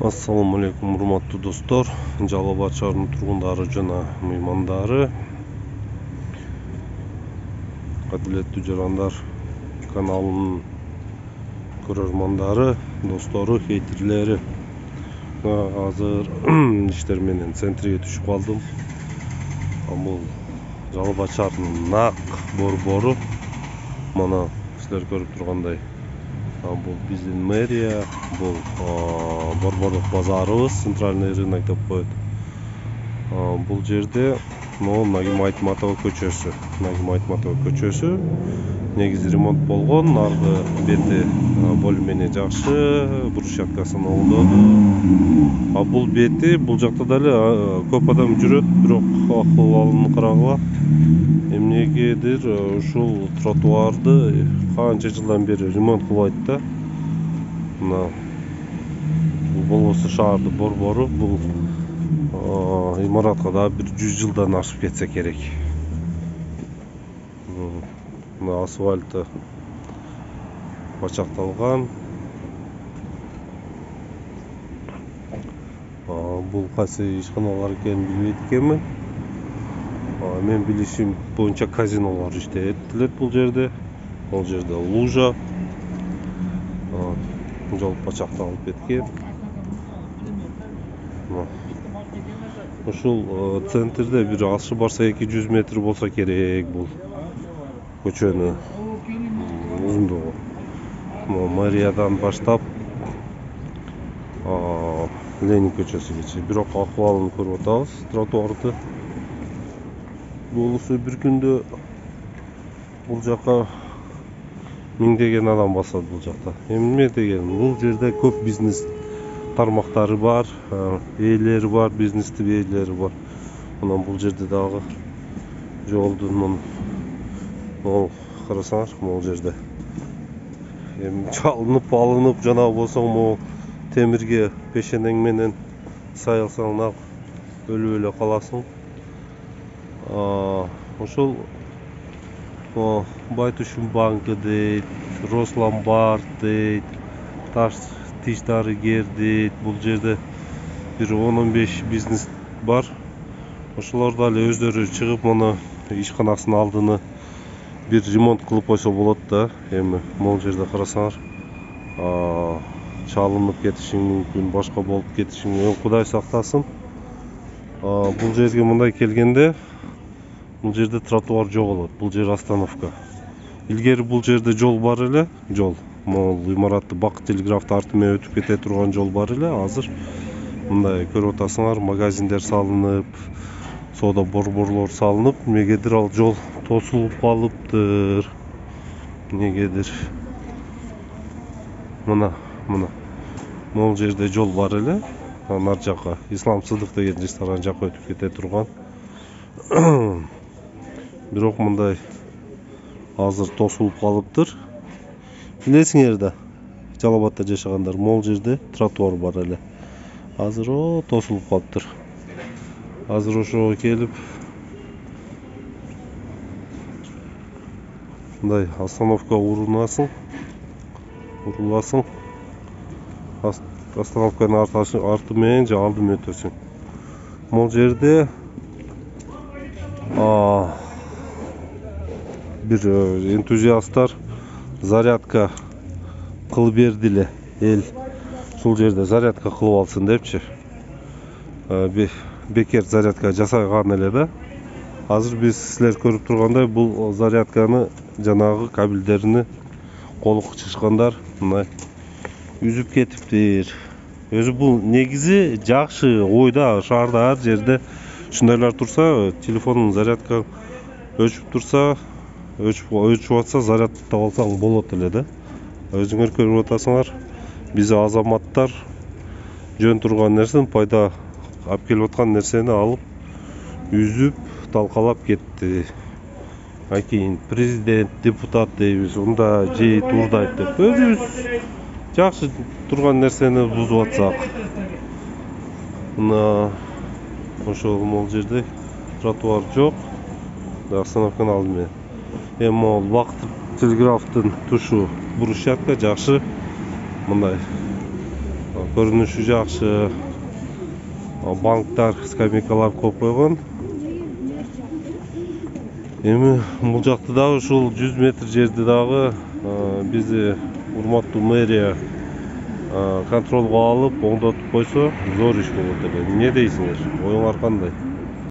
Assalamu alaikum, урматтуу достор, Жалал Абад шаарынын тургундары жана меймандары, кадырлеттүү жарандар каналынын көрөрмандары, достору, хейтерлери. Азыр иштер менен центриге түшүп калдым. Бул Жалал Абад шаарынын нак борбору. Мана силер көрүп тургандай, бул биздин мэрия, бул борборлук базарыбыз, центральный рынок деп коет. Бул жерде Нагим Айтматова көчөсү негизи ремонт болгон, аркы бети более менее жакшы, брусчаткасын оңдоду. Бул бети, бул жакта дагы көп адам жүрөт, бирок акыбалын карагыла эмнегедир ушул тротуарды канча жылдан бери ремонт кылбайт да. Мына болбосо шаарды борбору бул имаратка да бир 100 жылдан ашып кетсе керек. Мына асфальты бачакталган. Бул кайсы ишканалар экенин билбейт экенмин. Мен билишим боюнча казинолор иштейт бул жерде. Бул жерде лужа, жол бачакталып кеткен. Ушул центрде бир ашы барса 200 метр болсо керек бул көчөнүн узундугу. Мэриядан баштап Ленин көчөсүгө. Бирок акыбалын көрүп атабыз тротуарды. Болусу бир күндө бул жака миңдеген адам басат бул жакта. Эмне деген, бул жерде көп бизнес тармактары бар, ээлери бар, бизнестин ээлери бар. Мына бул жерде дагы жолдун карасаңар, бул жерде чалынып алынып, жана болсо могу темирге пешенең менен сайылсаң нак өлүп эле каласың. Ошол Байтушин банкы дейт, Росломбард дейт, Тиш дарыгер дейт. Бул жерде бир 10-15 бизнес бар. Ошолор дагы өздөрү чыгып, мына ишканасынын алдыны бир ремонт кылып койсо болот да. Эми могу жерде карасаңар, чалынып кетиши мүмкүн, башка болуп кетиши мүмкүн. Кудай сактасын. Бул жерге мындай келгенде, бул жерде тротуар жок болот. Бул жер остановка. Илгери бул жерде жол бар эле, жол. Могул имаратты Бак телеграфты арты менен өтүп кете турган жол бар эле. Азыр мындай көрүп атасыңар, магазиндер салынып, соода борборлор салынып, эмнегедир ал жол тосулуп калыптыр. Эмнегедир. Мына могул жерде жол бар эле. Ар жака Ислам Сыдык деген ресторан жака өтүп кете турган. Бирок мындай азыр тосулуп калыптыр. Билесиңер да, Жалал Абадта жашагандар, могул жерде тротуар бар эле. Азыр тосулуп калыптыр. Азыр ошого келип мындай остановка уруласың. Остановканын арты менен же алды менен өтөсүң. Могул жерде бир энтузиасттар зарядка кылып берди эле. Эл ушул жерде зарядка кылып алсын депчи. Бекер зарядка жасаган эле да. Азыр биз силер көрүп тургандай, бул зарядканы жанагы кабелдерини колу чычкандар мына үзүп кетиптир. Өзү бул негизи жакшы ой да, шаарда ар жерде ушундайлар турса, телефонун зарядка өчүп турса, өчүп атса зарядтап алсаң болот эле да. Өзүңөр көрүп атасыңар, биз азаматтар жөн турган нерсени, пайда алып келип аткан нерсени алып үзүп талкалап кетти. Кийин президент, депутат дейбиз, унда жейт, урдайт деп. Өзүбүз жакшы турган нерсени бузуп атсак. Мына ошол могул жерде тротуар жок. Остановканын алды менен. Эми могул Бак телеграфтын тушу брусчатка жакшы. Мындай көрүнүшү жакшы. Банктар, скамейкалар коюп койгон. Эми бул жакта дагы ушул 100 метр жерди дагы бизди урматтуу мэрия контролго алып, оңдотуп койсо зор иш болот эле. Эмне дейсиңер? Оюңар кандай?